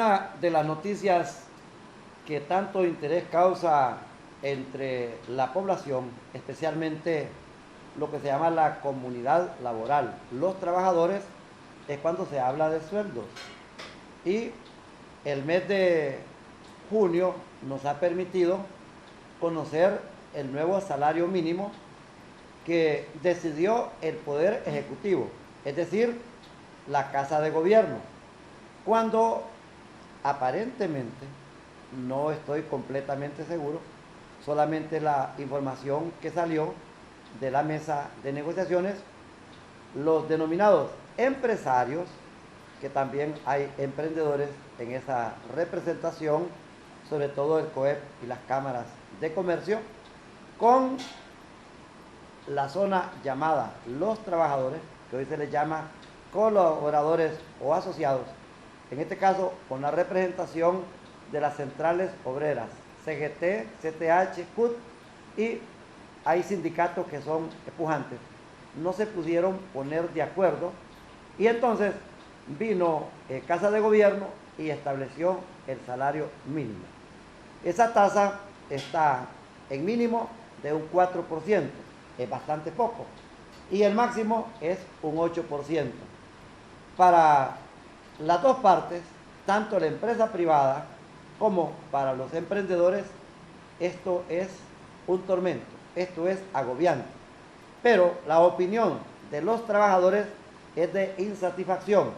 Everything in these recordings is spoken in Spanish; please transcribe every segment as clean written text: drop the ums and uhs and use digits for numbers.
Una de las noticias que tanto interés causa entre la población, especialmente lo que se llama la comunidad laboral, los trabajadores, es cuando se habla de sueldos. Y el mes de junio nos ha permitido conocer el nuevo salario mínimo que decidió el Poder Ejecutivo, es decir, la Casa de Gobierno, cuando aparentemente, no estoy completamente seguro, solamente la información que salió de la mesa de negociaciones, los denominados empresarios, que también hay emprendedores en esa representación, sobre todo el COEP y las cámaras de comercio, con la zona llamada los trabajadores, que hoy se les llama colaboradores o asociados, en este caso con la representación de las centrales obreras, CGT, CTH, CUT, y hay sindicatos que son pujantes. No se pudieron poner de acuerdo y entonces vino Casa de Gobierno y estableció el salario mínimo. Esa tasa está en mínimo de un 4%, es bastante poco, y el máximo es un 8%. Para las dos partes, tanto la empresa privada como para los emprendedores, esto es un tormento, esto es agobiante. Pero la opinión de los trabajadores es de insatisfacción,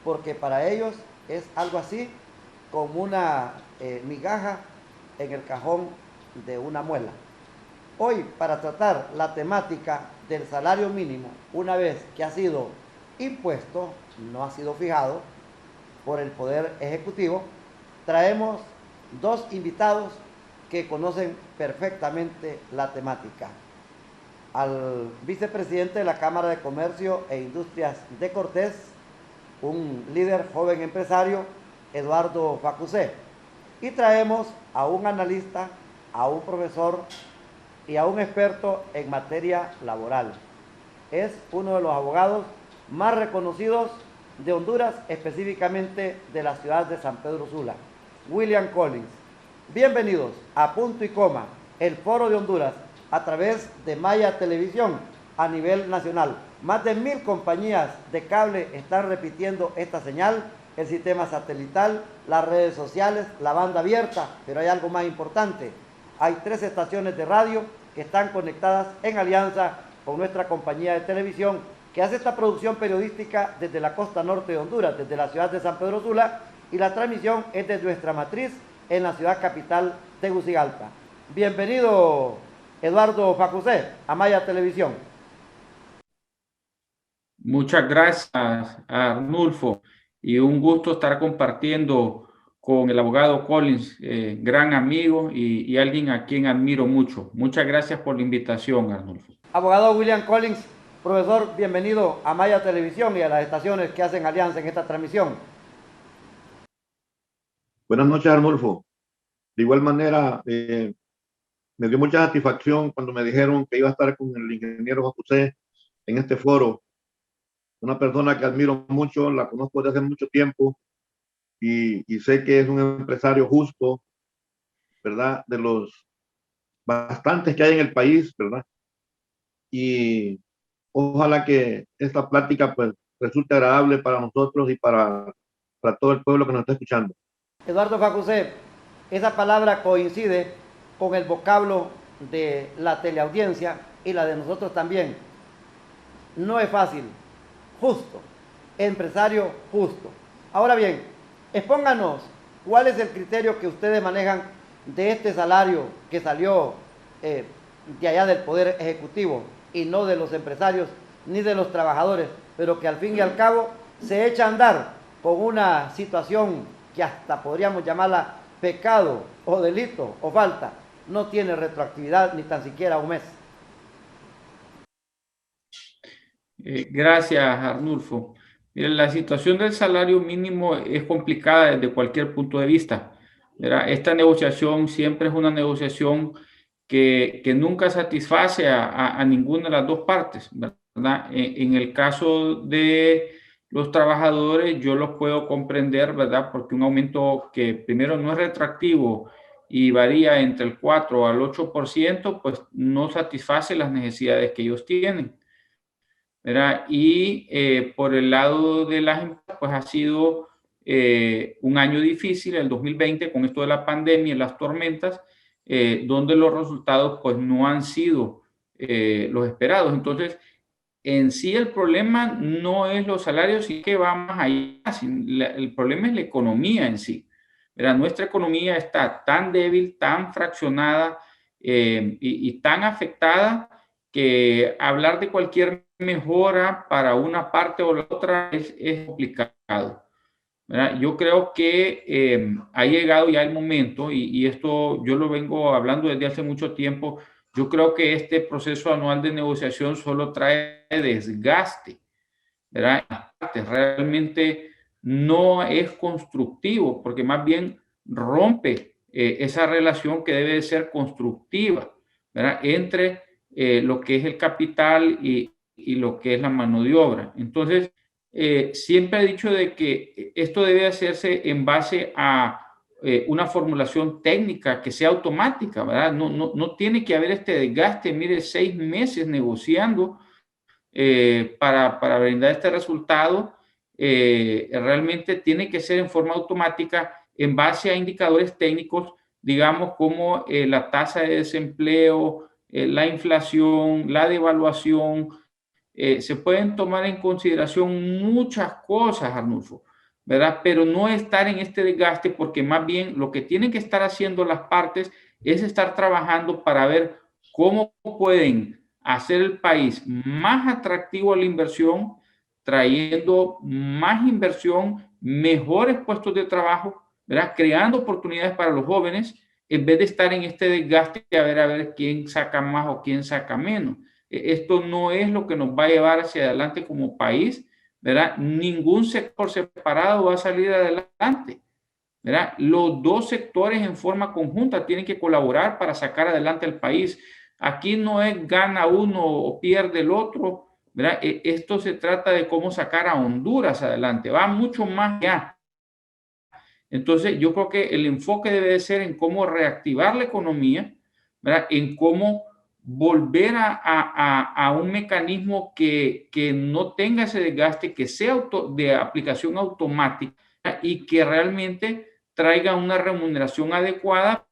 porque para ellos es algo así como una migaja en el cajón de una muela. Hoy, para tratar la temática del salario mínimo, una vez que ha sido impuesto, no ha sido fijado por el Poder Ejecutivo, traemos dos invitados que conocen perfectamente la temática. Al vicepresidente de la Cámara de Comercio e Industrias de Cortés, un líder joven empresario, Eduardo Facusé. Y traemos a un analista, a un profesor y a un experto en materia laboral. Es uno de los abogados más reconocidos de Honduras, específicamente de la ciudad de San Pedro Sula, William Collins. Bienvenidos a Punto y Coma, el Foro de Honduras, a través de Maya Televisión a nivel nacional. Más de 1000 compañías de cable están repitiendo esta señal, el sistema satelital, las redes sociales, la banda abierta, pero hay algo más importante. Hay 3 estaciones de radio que están conectadas en alianza con nuestra compañía de televisión que hace esta producción periodística desde la costa norte de Honduras, desde la ciudad de San Pedro Sula, y la transmisión es desde nuestra matriz en la ciudad capital, Tegucigalpa. Bienvenido, Eduardo Facusé, a Maya Televisión. Muchas gracias, Arnulfo, y un gusto estar compartiendo con el abogado Collins, gran amigo y alguien a quien admiro mucho. Muchas gracias por la invitación, Arnulfo. Abogado William Collins, profesor, bienvenido a Maya Televisión y a las estaciones que hacen alianza en esta transmisión. Buenas noches, Arnulfo. De igual manera, me dio mucha satisfacción cuando me dijeron que iba a estar con el ingeniero José en este foro. Una persona que admiro mucho, la conozco desde hace mucho tiempo y sé que es un empresario justo, ¿verdad? De los bastantes que hay en el país, ¿verdad? Y ojalá que esta plática pues resulte agradable para nosotros y para todo el pueblo que nos está escuchando. Eduardo Facusé, esa palabra coincide con el vocablo de la teleaudiencia y la de nosotros también. No es fácil, justo, empresario justo. Ahora bien, expónganos cuál es el criterio que ustedes manejan de este salario que salió de allá del Poder Ejecutivo y no de los empresarios ni de los trabajadores, pero que al fin y al cabo se echa a andar con una situación que hasta podríamos llamarla pecado o delito o falta. No tiene retroactividad ni tan siquiera un mes. Gracias, Arnulfo. Mira, la situación del salario mínimo es complicada desde cualquier punto de vista. Mira, esta negociación siempre es una negociación que nunca satisface a ninguna de las dos partes, ¿verdad? En el caso de los trabajadores yo los puedo comprender, ¿verdad? Porque un aumento que primero no es retroactivo y varía entre el 4 al 8%, pues no satisface las necesidades que ellos tienen, ¿verdad? Y por el lado de las empresas, pues ha sido un año difícil, el 2020, con esto de la pandemia y las tormentas, donde los resultados pues no han sido los esperados. Entonces, en sí el problema no es los salarios, sino que va más allá. El problema es la economía en sí. ¿Verdad? Nuestra economía está tan débil, tan fraccionada y tan afectada que hablar de cualquier mejora para una parte o la otra es complicado, ¿verdad? Yo creo que ha llegado ya el momento, y esto yo lo vengo hablando desde hace mucho tiempo. Yo creo que este proceso anual de negociación solo trae desgaste, ¿verdad? Realmente no es constructivo, porque más bien rompe esa relación que debe de ser constructiva, ¿verdad? Entre lo que es el capital y lo que es la mano de obra. Entonces, siempre he dicho de que esto debe hacerse en base a una formulación técnica que sea automática, ¿verdad? No tiene que haber este desgaste, mire, 6 meses negociando para brindar este resultado. Realmente tiene que ser en forma automática en base a indicadores técnicos, digamos, como la tasa de desempleo, la inflación, la devaluación. Se pueden tomar en consideración muchas cosas, Arnulfo, ¿verdad? Pero no estar en este desgaste, porque más bien lo que tienen que estar haciendo las partes es estar trabajando para ver cómo pueden hacer el país más atractivo a la inversión, trayendo más inversión, mejores puestos de trabajo, ¿verdad? Creando oportunidades para los jóvenes, en vez de estar en este desgaste a ver quién saca más o quién saca menos. Esto no es lo que nos va a llevar hacia adelante como país, ¿verdad? Ningún sector separado va a salir adelante, ¿verdad? Los dos sectores en forma conjunta tienen que colaborar para sacar adelante el país. Aquí no es gana uno o pierde el otro, ¿verdad? Esto se trata de cómo sacar a Honduras adelante, va mucho más allá. Entonces, yo creo que el enfoque debe de ser en cómo reactivar la economía, ¿verdad? En cómo volver a un mecanismo que no tenga ese desgaste, que sea de aplicación automática y que realmente traiga una remuneración adecuada,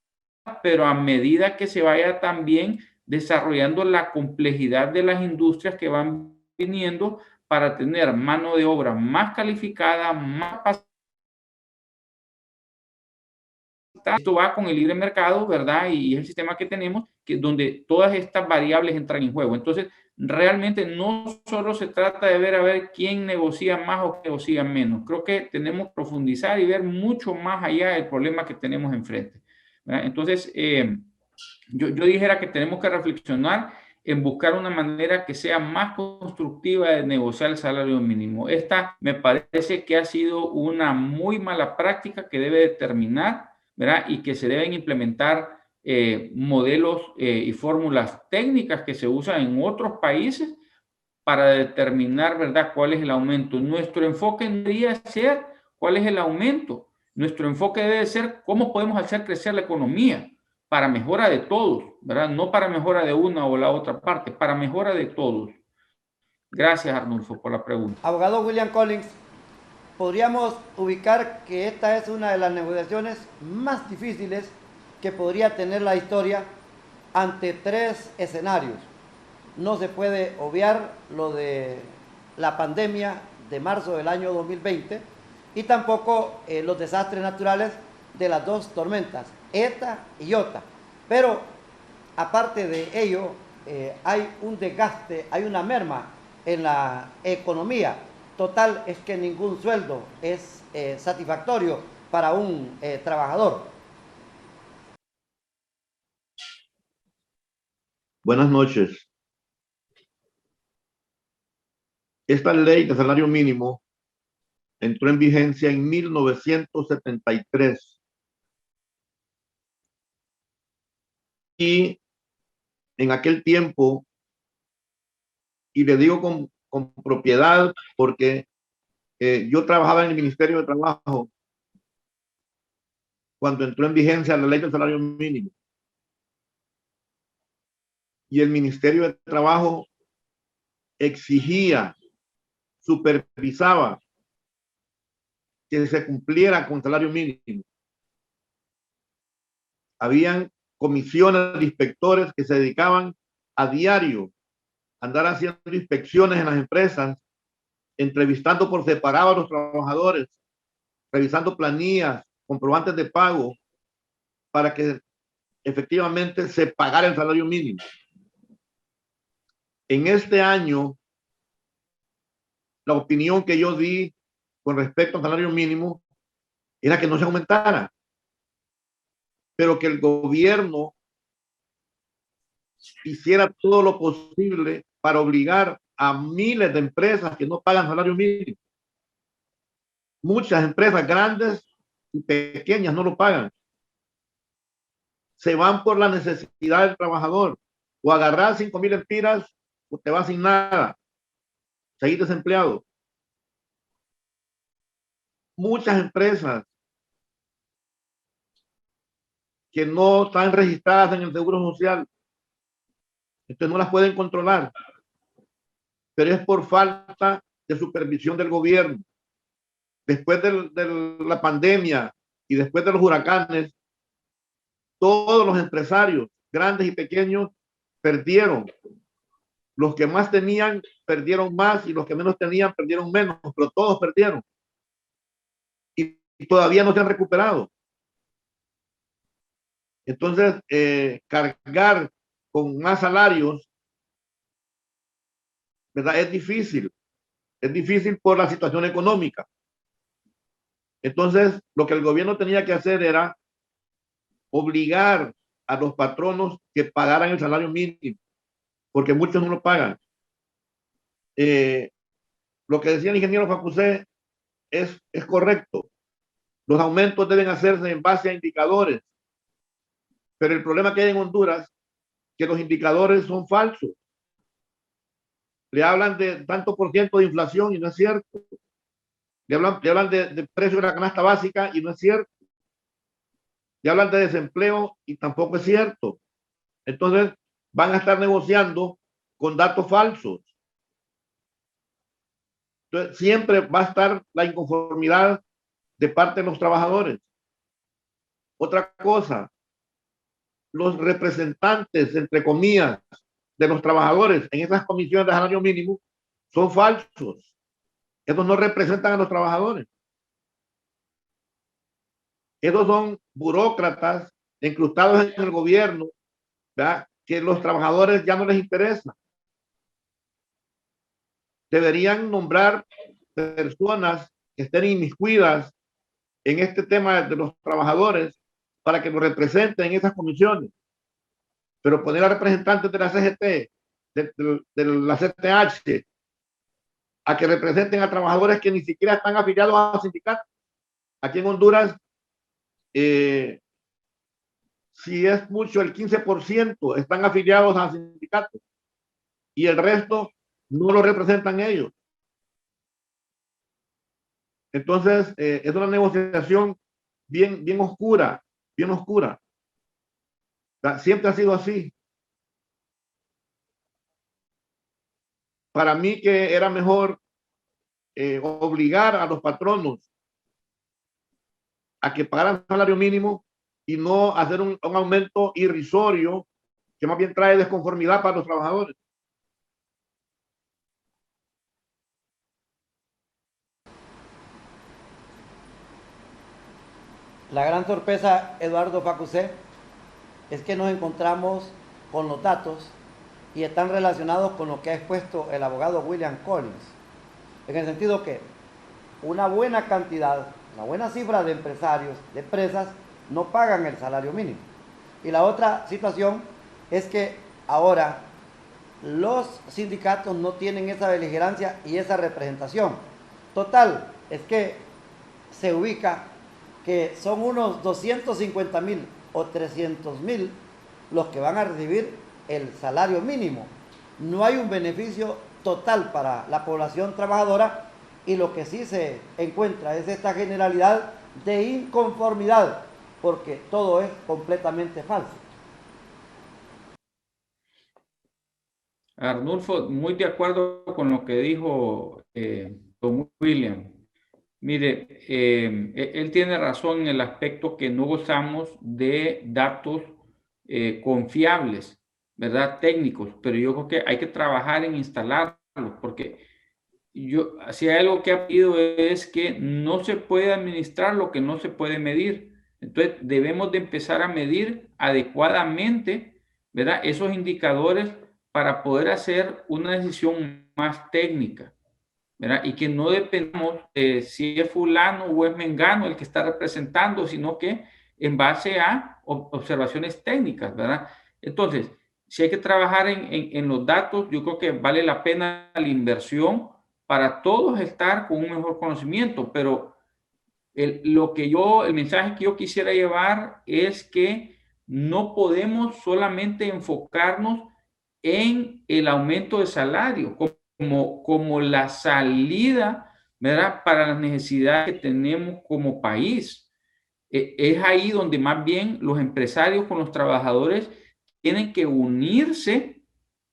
pero a medida que se vaya también desarrollando la complejidad de las industrias que van viniendo para tener mano de obra más calificada, más. Esto va con el libre mercado, ¿verdad? Y es el sistema que tenemos, donde todas estas variables entran en juego. Entonces, realmente no solo se trata de ver a ver quién negocia más o negocia menos. Creo que tenemos que profundizar y ver mucho más allá del problema que tenemos enfrente, ¿verdad? Entonces, yo dijera que tenemos que reflexionar en buscar una manera que sea más constructiva de negociar el salario mínimo. Esta me parece que ha sido una muy mala práctica que debe de terminar, ¿verdad? Y que se deben implementar modelos y fórmulas técnicas que se usan en otros países para determinar, ¿verdad?, cuál es el aumento. Nuestro enfoque debería ser cuál es el aumento. Nuestro enfoque debe ser cómo podemos hacer crecer la economía para mejora de todos, ¿verdad? No para mejora de una o la otra parte, para mejora de todos. Gracias, Arnulfo, por la pregunta. Abogado William Collins, podríamos ubicar que esta es una de las negociaciones más difíciles que podría tener la historia ante 3 escenarios. No se puede obviar lo de la pandemia de marzo del año 2020 y tampoco los desastres naturales de las 2 tormentas, ETA y IOTA. Pero aparte de ello, hay un desgaste, hay una merma en la economía. Total es que ningún sueldo es satisfactorio para un trabajador. Buenas noches. Esta ley de salario mínimo entró en vigencia en 1973 y en aquel tiempo, y le digo con propiedad porque Yo trabajaba en el Ministerio de Trabajo cuando entró en vigencia la ley del salario mínimo. Y el Ministerio de Trabajo exigía, supervisaba que se cumpliera con salario mínimo. Habían comisiones de inspectores que se dedicaban a diario a andar haciendo inspecciones en las empresas, entrevistando por separado a los trabajadores, revisando planillas, comprobantes de pago, para que efectivamente se pagara el salario mínimo. En este año, la opinión que yo di con respecto al salario mínimo era que no se aumentara, pero que el gobierno hiciera todo lo posible para obligar a miles de empresas que no pagan salario mínimo. Muchas empresas grandes y pequeñas no lo pagan. Se van por la necesidad del trabajador. O agarrar 5,000 empiras o te vas sin nada. Seguir desempleado. Muchas empresas que no están registradas en el Seguro Social, entonces no las pueden controlar, pero es por falta de supervisión del gobierno. Después de la pandemia y después de los huracanes, todos los empresarios, grandes y pequeños, perdieron. Los que más tenían, perdieron más, y los que menos tenían, perdieron menos, pero todos perdieron. Y todavía no se han recuperado. Entonces, cargar con más salarios, ¿verdad? Es difícil por la situación económica. Entonces, lo que el gobierno tenía que hacer era obligar a los patronos que pagaran el salario mínimo, porque muchos no lo pagan. Lo que decía el ingeniero Facusé es correcto. Los aumentos deben hacerse en base a indicadores, pero el problema que hay en Honduras es que los indicadores son falsos. Le hablan de tanto por ciento de inflación y no es cierto. Le hablan de precio de la canasta básica y no es cierto. Le hablan de desempleo y tampoco es cierto. Entonces van a estar negociando con datos falsos. Entonces siempre va a estar la inconformidad de parte de los trabajadores. Otra cosa, los representantes, entre comillas, de los trabajadores en esas comisiones de salario mínimo son falsos. Estos no representan a los trabajadores. Estos son burócratas incrustados en el gobierno, ¿verdad? Que los trabajadores ya no les interesa. Deberían nombrar personas que estén inmiscuidas en este tema de los trabajadores para que nos representen en esas comisiones. Pero poner a representantes de la CGT, de la CTH, a que representen a trabajadores que ni siquiera están afiliados a sindicatos. Aquí en Honduras, si es mucho, el 15% están afiliados a sindicatos y el resto no lo representan ellos. Entonces, es una negociación bien oscura, bien oscura. Siempre ha sido así. Para mí que era mejor obligar a los patronos a que pagaran salario mínimo y no hacer un aumento irrisorio que más bien trae desconformidad para los trabajadores. La gran sorpresa, Eduardo Facusé, es que nos encontramos con los datos y están relacionados con lo que ha expuesto el abogado William Collins, en el sentido que una buena cantidad, una buena cifra de empresarios, de empresas, no pagan el salario mínimo. Y la otra situación es que ahora los sindicatos no tienen esa beligerancia y esa representación. Total, es que se ubica que son unos 250,000 o 300,000 los que van a recibir el salario mínimo. No hay un beneficio total para la población trabajadora y lo que sí se encuentra es esta generalidad de inconformidad, porque todo es completamente falso. Arnulfo, muy de acuerdo con lo que dijo don William. Mire, él tiene razón en el aspecto que no gozamos de datos confiables, ¿verdad? Técnicos, pero yo creo que hay que trabajar en instalarlos, porque si hay algo que ha habido es que no se puede administrar lo que no se puede medir. Entonces, debemos de empezar a medir adecuadamente, ¿verdad? Esos indicadores para poder hacer una decisión más técnica, ¿verdad? Y que no dependamos de si es fulano o es mengano el que está representando, sino que en base a observaciones técnicas, ¿verdad? Entonces, si hay que trabajar en los datos, yo creo que vale la pena la inversión para todos estar con un mejor conocimiento, pero el mensaje que yo quisiera llevar es que no podemos solamente enfocarnos en el aumento de salario como la salida, ¿verdad? Para las necesidades que tenemos como país. Es ahí donde más bien los empresarios con los trabajadores tienen que unirse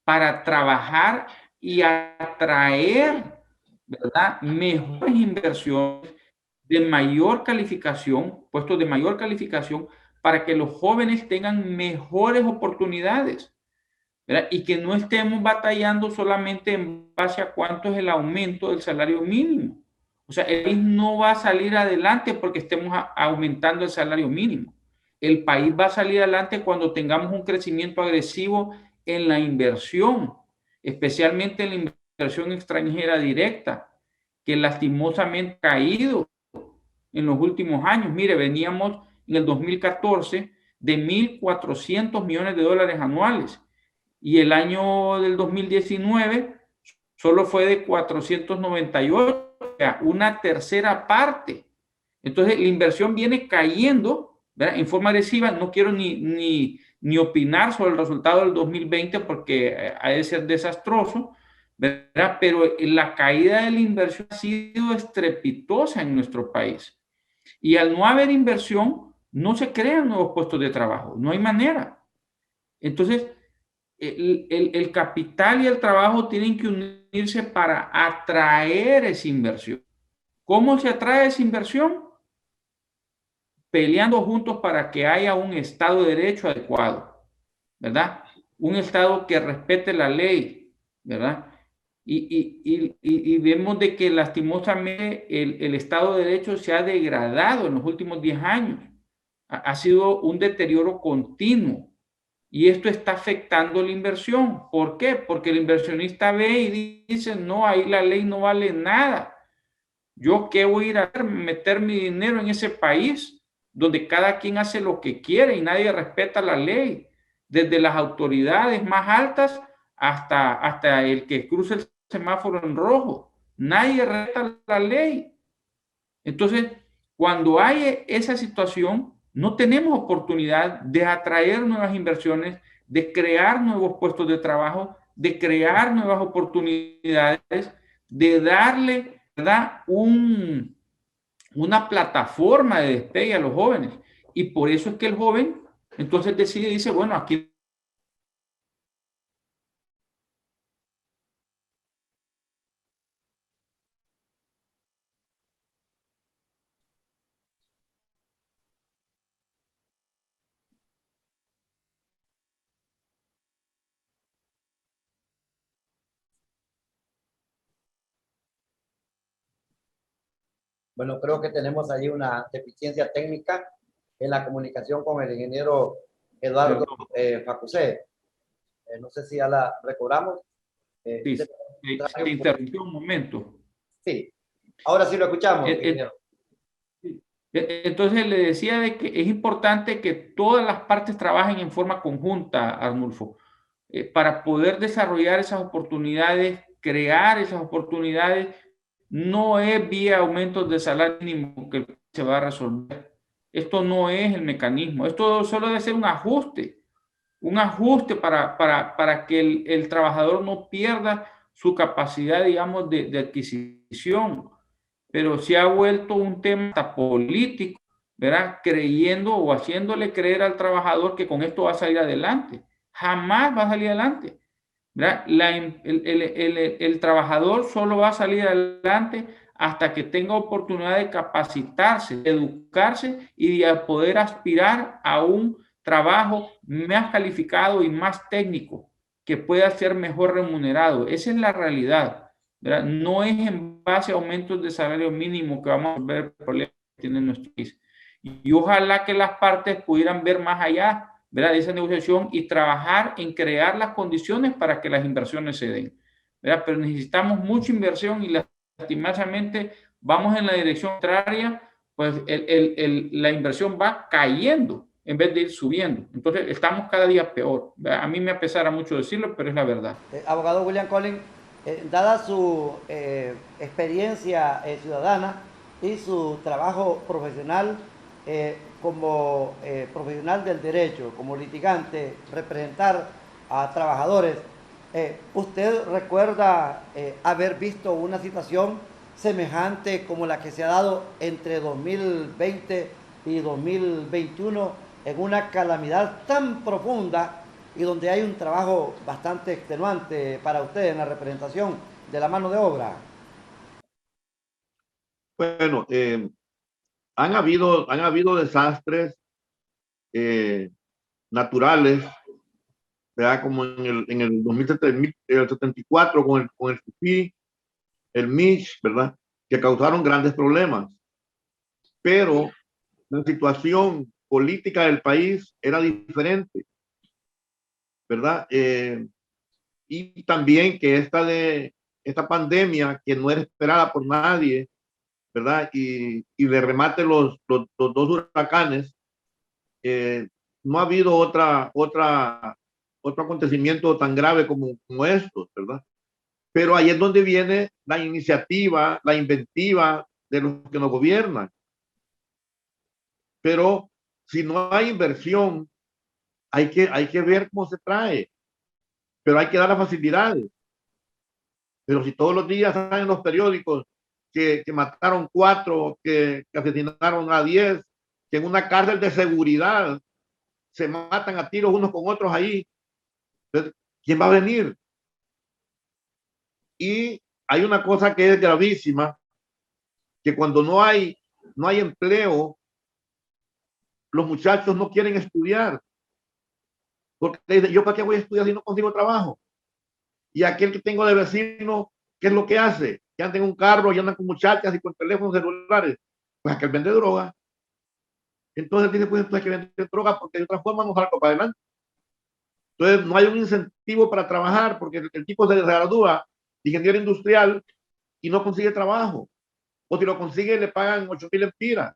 para trabajar y atraer, ¿verdad? Mejores inversiones de mayor calificación, puestos de mayor calificación, para que los jóvenes tengan mejores oportunidades, ¿verdad? Y que no estemos batallando solamente en base a cuánto es el aumento del salario mínimo. O sea, el país no va a salir adelante porque estemos aumentando el salario mínimo. El país va a salir adelante cuando tengamos un crecimiento agresivo en la inversión, especialmente en la inversión extranjera directa, que lastimosamente ha caído en los últimos años. Mire, veníamos en el 2014 de 1.400 millones de dólares anuales y el año del 2019 solo fue de 498, o sea, una tercera parte. Entonces, la inversión viene cayendo, ¿verdad?, en forma agresiva. No quiero ni opinar sobre el resultado del 2020 porque ha de ser desastroso, ¿verdad? Pero la caída de la inversión ha sido estrepitosa en nuestro país. Y al no haber inversión, no se crean nuevos puestos de trabajo, no hay manera. Entonces, el capital y el trabajo tienen que unirse para atraer esa inversión. ¿Cómo se atrae esa inversión? Peleando juntos para que haya un Estado de Derecho adecuado, ¿verdad? Un Estado que respete la ley, ¿verdad? Y vemos de que lastimosamente el Estado de Derecho se ha degradado en los últimos 10 años. Ha sido un deterioro continuo. Y esto está afectando la inversión. ¿Por qué? Porque el inversionista ve y dice, no, ahí la ley no vale nada. ¿Yo qué voy a ir a meter mi dinero en ese país donde cada quien hace lo que quiere y nadie respeta la ley? Desde las autoridades más altas hasta el que cruza el semáforo en rojo. Nadie respeta la ley. Entonces, cuando hay esa situación, no tenemos oportunidad de atraer nuevas inversiones, de crear nuevos puestos de trabajo, de crear nuevas oportunidades, de darle, ¿verdad?, una plataforma de despegue a los jóvenes. Y por eso es que el joven entonces decide y dice, bueno, aquí Bueno, creo que tenemos ahí una deficiencia técnica en la comunicación con el ingeniero Eduardo Facusé. No sé si ya la recobramos. sí, se interrumpió un momento. Sí, ahora sí lo escuchamos, ingeniero. Entonces le decía de que es importante que todas las partes trabajen en forma conjunta, Arnulfo, para poder desarrollar esas oportunidades, crear esas oportunidades. No es vía aumentos de salario mínimo que se va a resolver. Esto no es el mecanismo. Esto solo debe ser un ajuste para que el trabajador no pierda su capacidad, digamos, de adquisición. pero se ha vuelto un tema hasta político, ¿verdad? Creyendo o haciéndole creer al trabajador que con esto va a salir adelante. Jamás va a salir adelante, ¿verdad? El trabajador solo va a salir adelante hasta que tenga oportunidad de capacitarse, de educarse y de poder aspirar a un trabajo más calificado y más técnico, que pueda ser mejor remunerado. Esa es la realidad, ¿verdad? No es en base a aumentos de salario mínimo que vamos a ver problemas que tiene nuestro país. Y ojalá que las partes pudieran ver más allá, ¿verdad?, de esa negociación y trabajar en crear las condiciones para que las inversiones se den, ¿verdad? Pero necesitamos mucha inversión y lastimosamente vamos en la dirección contraria, pues la inversión va cayendo en vez de ir subiendo. Entonces estamos cada día peor, ¿verdad? A mí me apesara mucho decirlo, pero es la verdad. Abogado William Collins, dada su experiencia ciudadana y su trabajo profesional como profesional del derecho, como litigante, representar a trabajadores, ¿usted recuerda haber visto una situación semejante como la que se ha dado entre 2020 y 2021 en una calamidad tan profunda y donde hay un trabajo bastante extenuante para usted en la representación de la mano de obra? Bueno, han habido desastres naturales, ¿verdad? Como en el 2074 con el Fifi, el Mitch, ¿verdad? Que causaron grandes problemas. Pero la situación política del país era diferente, ¿verdad? Y también que esta pandemia, que no era esperada por nadie, ¿verdad? Y de remate los dos huracanes, no ha habido otro acontecimiento tan grave como estos, ¿verdad? Pero ahí es donde viene la iniciativa, la inventiva de los que nos gobiernan. Pero si no hay inversión, hay que ver cómo se trae, pero hay que dar las facilidades. Pero si todos los días están en los periódicos que mataron 4, que asesinaron a 10, que en una cárcel de seguridad se matan a tiros unos con otros ahí, entonces, ¿quién va a venir? Y hay una cosa que es gravísima, que cuando no hay empleo, los muchachos no quieren estudiar, porque dicen, ¿yo para qué voy a estudiar si no consigo trabajo? Y aquel que tengo de vecino, ¿qué es lo que hace? Que anda en un carro y anda con muchachas y con teléfonos celulares. Pues aquel vende droga. Entonces dice, pues entonces hay que vender droga porque de otra forma no salgo para adelante. Entonces no hay un incentivo para trabajar porque el tipo se gradúa de ingeniero industrial y no consigue trabajo. O si lo consigue le pagan 8,000 empiras.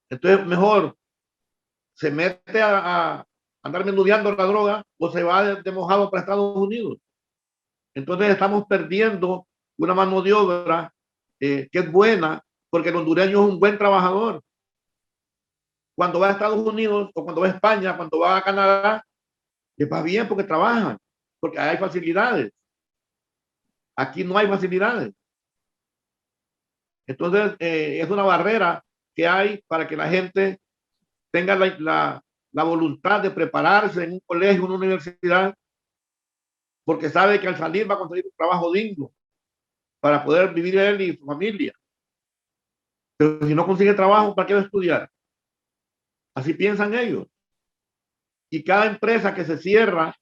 Entonces mejor se mete a andar menudeando la droga o se va de mojado para Estados Unidos. Entonces estamos perdiendo una mano de obra que es buena, porque el hondureño es un buen trabajador. Cuando va a Estados Unidos o cuando va a España, cuando va a Canadá, le va bien porque trabajan, porque hay facilidades. Aquí no hay facilidades. Entonces es una barrera que hay para que la gente tenga la voluntad de prepararse en un colegio, en una universidad, porque sabe que al salir va a conseguir un trabajo digno para poder vivir él y su familia. Pero si no consigue trabajo, ¿para qué va a estudiar? Así piensan ellos. Y cada empresa que se cierra,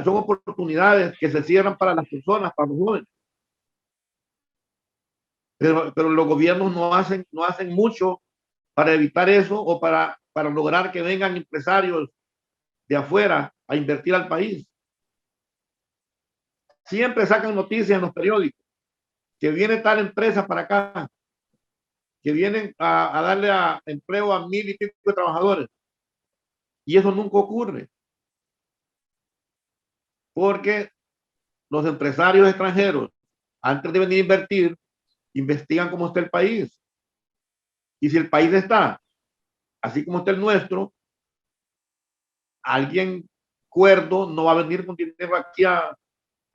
son oportunidades que se cierran para las personas, para los jóvenes. Pero los gobiernos no hacen mucho para evitar eso o para lograr que vengan empresarios de afuera a invertir al país. Siempre sacan noticias en los periódicos que viene tal empresa para acá, que vienen a darle empleo a 1,000 y pico de trabajadores. Y eso nunca ocurre. Porque los empresarios extranjeros, antes de venir a invertir, investigan cómo está el país. Y si el país está así como está el nuestro, alguien cuerdo no va a venir con dinero aquí a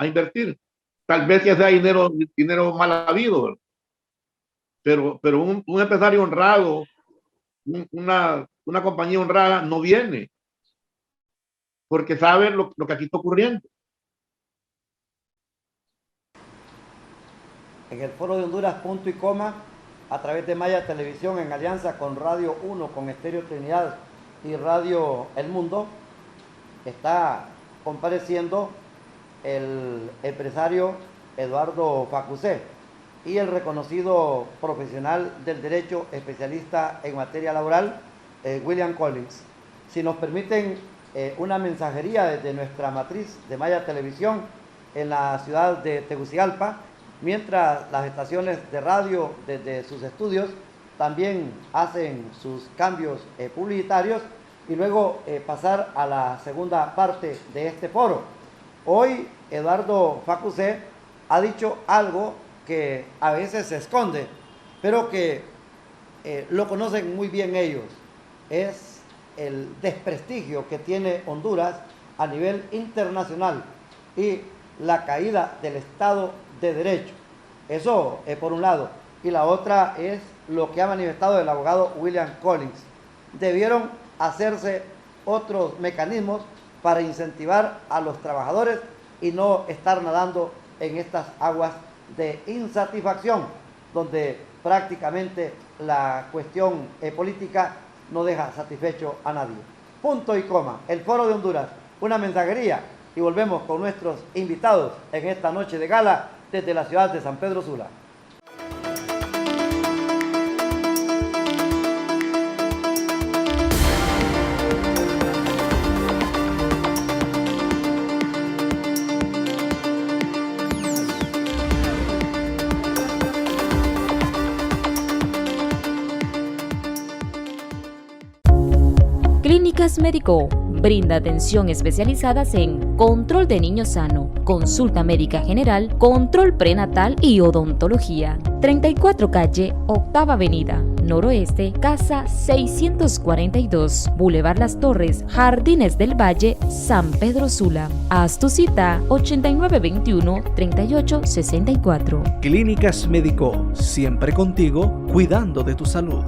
invertir. Tal vez que sea dinero mal habido, pero un empresario honrado, una compañía honrada no viene, porque sabe lo que aquí está ocurriendo. En el Foro de Honduras, punto y coma, a través de Maya Televisión, en alianza con Radio 1, con Estéreo Trinidad y Radio El Mundo, está compareciendo el empresario Eduardo Facusé y el reconocido profesional del derecho, especialista en materia laboral, William Collins. Si nos permiten una mensajería desde nuestra matriz de Maya Televisión en la ciudad de Tegucigalpa, mientras las estaciones de radio desde sus estudios también hacen sus cambios publicitarios, y luego pasar a la segunda parte de este foro. Hoy Eduardo Facusé ha dicho algo que a veces se esconde, pero que lo conocen muy bien ellos. Es el desprestigio que tiene Honduras a nivel internacional y la caída del Estado de Derecho. Eso por un lado. Y la otra es lo que ha manifestado el abogado William Collins. Debieron hacerse otros mecanismos para incentivar a los trabajadores y no estar nadando en estas aguas de insatisfacción, donde prácticamente la cuestión política no deja satisfecho a nadie. Punto y coma. El Foro de Honduras, una mensajería, y volvemos con nuestros invitados en esta noche de gala desde la ciudad de San Pedro Sula. Clínicas Médico brinda atención especializadas en control de niño sano, consulta médica general, control prenatal y odontología. 34 calle, Octava Avenida, Noroeste, Casa 642, Boulevard Las Torres, Jardines del Valle, San Pedro Sula. Haz tu cita 8921-3864. Clínicas Médico, siempre contigo, cuidando de tu salud.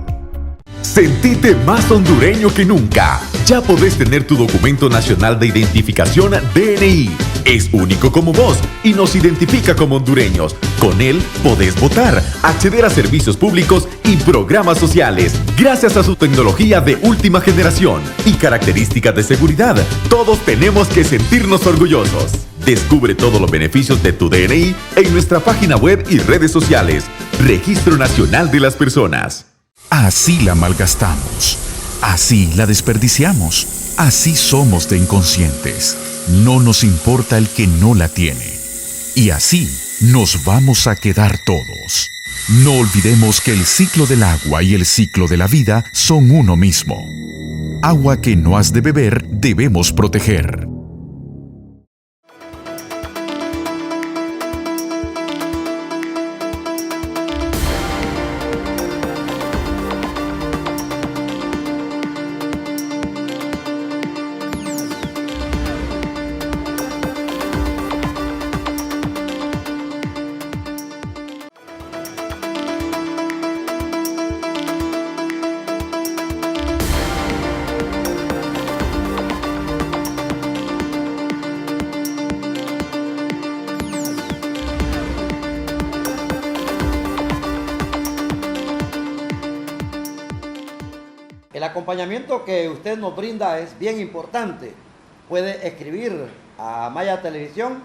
Sentite más hondureño que nunca. Ya podés tener tu documento nacional de identificación DNI. Es único como vos y nos identifica como hondureños. Con él podés votar, acceder a servicios públicos y programas sociales. Gracias a su tecnología de última generación y características de seguridad, todos tenemos que sentirnos orgullosos. Descubre todos los beneficios de tu DNI en nuestra página web y redes sociales. Registro Nacional de las Personas. Así la malgastamos, así la desperdiciamos, así somos de inconscientes. No nos importa el que no la tiene. Y así nos vamos a quedar todos. No olvidemos que el ciclo del agua y el ciclo de la vida son uno mismo. Agua que no has de beber debemos proteger. El acompañamiento que usted nos brinda es bien importante. Puede escribir a Maya Televisión,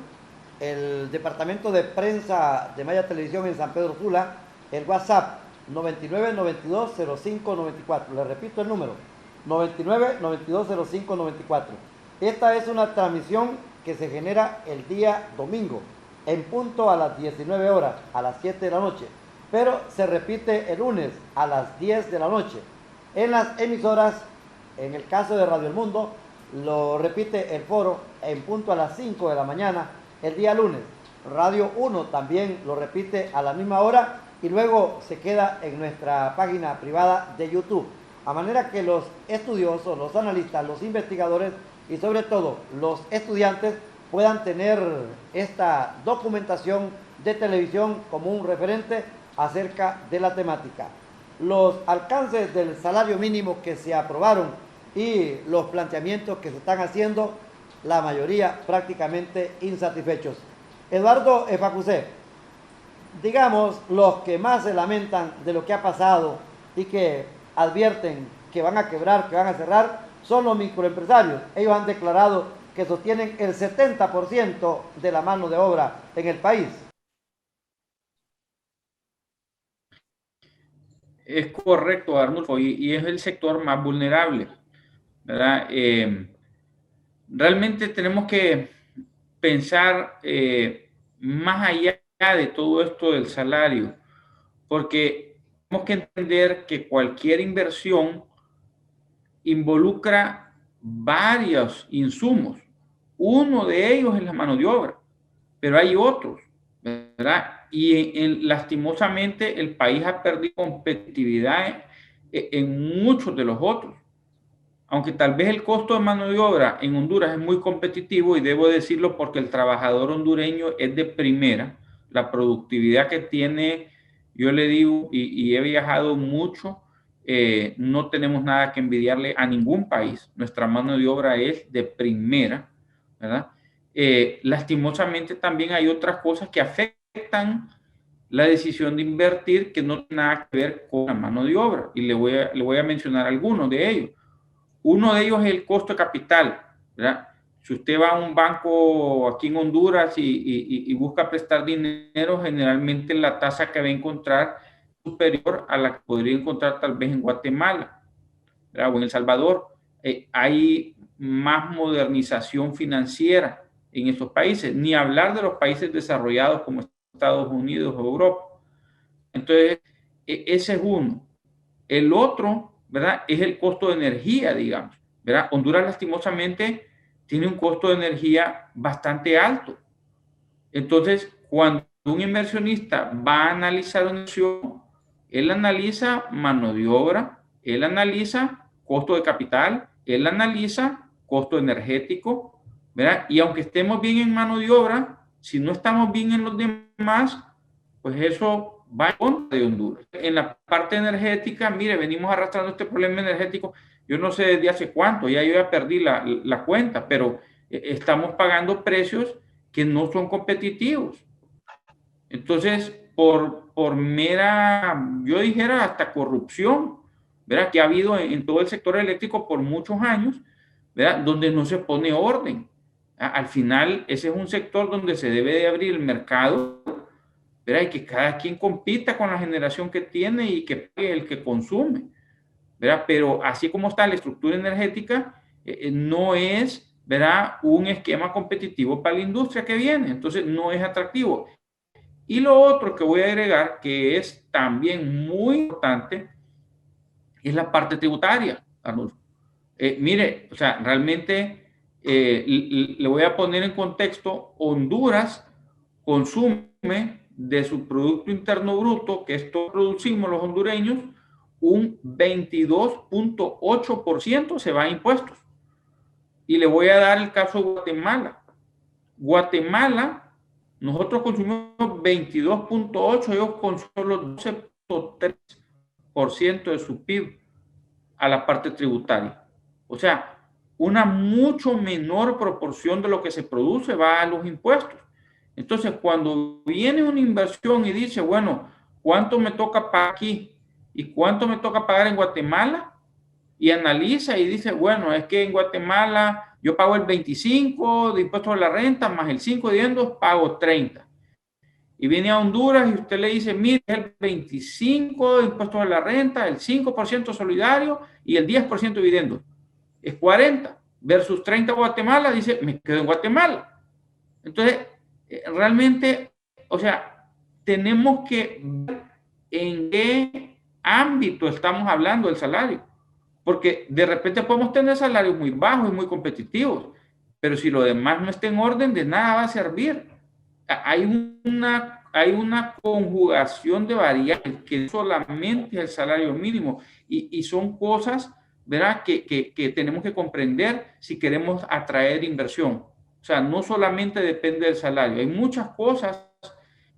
el departamento de prensa de Maya Televisión en San Pedro Sula, el WhatsApp 99920594. Le repito el número, 99920594. Esta es una transmisión que se genera el día domingo, en punto a las 19 horas, a las 7 de la noche, pero se repite el lunes a las 10 de la noche. En las emisoras, en el caso de Radio El Mundo, lo repite el foro en punto a las 5 de la mañana el día lunes. Radio 1 también lo repite a la misma hora y luego se queda en nuestra página privada de YouTube. A manera que los estudiosos, los analistas, los investigadores y sobre todo los estudiantes puedan tener esta documentación de televisión como un referente acerca de la temática. Los alcances del salario mínimo que se aprobaron y los planteamientos que se están haciendo, la mayoría prácticamente insatisfechos. Eduardo Efacusé, digamos, los que más se lamentan de lo que ha pasado y que advierten que van a quebrar, que van a cerrar, son los microempresarios. Ellos han declarado que sostienen el 70% de la mano de obra en el país. Es correcto, Arnulfo, y es el sector más vulnerable, ¿verdad? Realmente tenemos que pensar más allá de todo esto del salario, porque tenemos que entender que cualquier inversión involucra varios insumos. Uno de ellos es la mano de obra, pero hay otros, ¿verdad? Y lastimosamente el país ha perdido competitividad en muchos de los otros. Aunque tal vez el costo de mano de obra en Honduras es muy competitivo, y debo decirlo porque el trabajador hondureño es de primera, la productividad que tiene, yo le digo, y he viajado mucho, no tenemos nada que envidiarle a ningún país. Nuestra mano de obra es de primera, ¿verdad? Lastimosamente también hay otras cosas que afectan la decisión de invertir que no tienen nada que ver con la mano de obra, y le voy a mencionar algunos de ellos. Uno de ellos es el costo de capital, ¿verdad? Si usted va a un banco aquí en Honduras y busca prestar dinero, generalmente la tasa que va a encontrar es superior a la que podría encontrar tal vez en Guatemala, ¿verdad? O en El Salvador. Hay más modernización financiera en estos países, ni hablar de los países desarrollados como Estados Unidos o Europa. Entonces, ese es uno. El otro, ¿verdad?, es el costo de energía, digamos, ¿verdad? Honduras lastimosamente tiene un costo de energía bastante alto. Entonces, cuando un inversionista va a analizar una inversión, él analiza mano de obra, él analiza costo de capital, él analiza costo energético, ¿verdad? Y aunque estemos bien en mano de obra, si no estamos bien en los demás, pues eso va en contra de Honduras. En la parte energética, mire, venimos arrastrando este problema energético, yo no sé desde hace cuánto, yo ya perdí la cuenta, pero estamos pagando precios que no son competitivos. Entonces, por mera, yo dijera hasta corrupción, ¿verdad?, que ha habido en todo el sector eléctrico por muchos años, ¿verdad?, donde no se pone orden. Al final, ese es un sector donde se debe de abrir el mercado, ¿verdad?, y que cada quien compita con la generación que tiene y que pague el que consume, ¿verdad? Pero así como está la estructura energética, no es, ¿verdad?, un esquema competitivo para la industria que viene. Entonces, no es atractivo. Y lo otro que voy a agregar, que es también muy importante, es la parte tributaria, Arnulfo. Mire, o sea, realmente le voy a poner en contexto, Honduras consume de su Producto Interno Bruto, que esto producimos los hondureños, un 22.8% se va a impuestos. Y le voy a dar el caso de Guatemala. Guatemala, nosotros consumimos 22.8%, ellos consumen solo 12.3% de su PIB a la parte tributaria. O sea, una mucho menor proporción de lo que se produce va a los impuestos. Entonces, cuando viene una inversión y dice, bueno, ¿cuánto me toca pagar aquí y cuánto me toca pagar en Guatemala? Y analiza y dice, bueno, es que en Guatemala yo pago el 25% de impuestos a la renta, más el 5% de dividendos, pago 30%. Y viene a Honduras y usted le dice, mire, el 25% de impuestos a la renta, el 5% solidario y el 10% de dividendos. Es 40% versus 30% Guatemala, dice, me quedo en Guatemala. Entonces, realmente, o sea, tenemos que ver en qué ámbito estamos hablando del salario, porque de repente podemos tener salarios muy bajos y muy competitivos, pero si lo demás no está en orden, de nada va a servir. Hay una conjugación de variables que solamente es el salario mínimo y son cosas, ¿verdad?, que tenemos que comprender si queremos atraer inversión. O sea, no solamente depende del salario, hay muchas cosas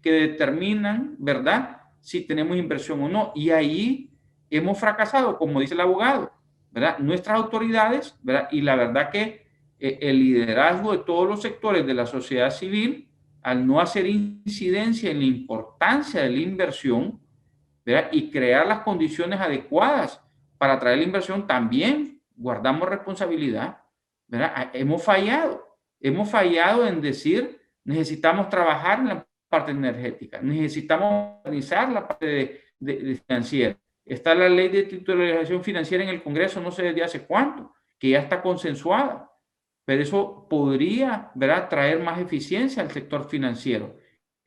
que determinan, ¿verdad?, si tenemos inversión o no. Y ahí hemos fracasado, como dice el abogado, ¿verdad? Nuestras autoridades, ¿verdad? Y la verdad que el liderazgo de todos los sectores de la sociedad civil, al no hacer incidencia en la importancia de la inversión, ¿verdad? Y crear las condiciones adecuadas para atraer la inversión, también guardamos responsabilidad, ¿verdad? Hemos fallado en decir, necesitamos trabajar en la parte energética, necesitamos modernizar la parte de financiera. Está la ley de titularización financiera en el Congreso, no sé desde hace cuánto, que ya está consensuada, pero eso podría, ¿verdad?, traer más eficiencia al sector financiero.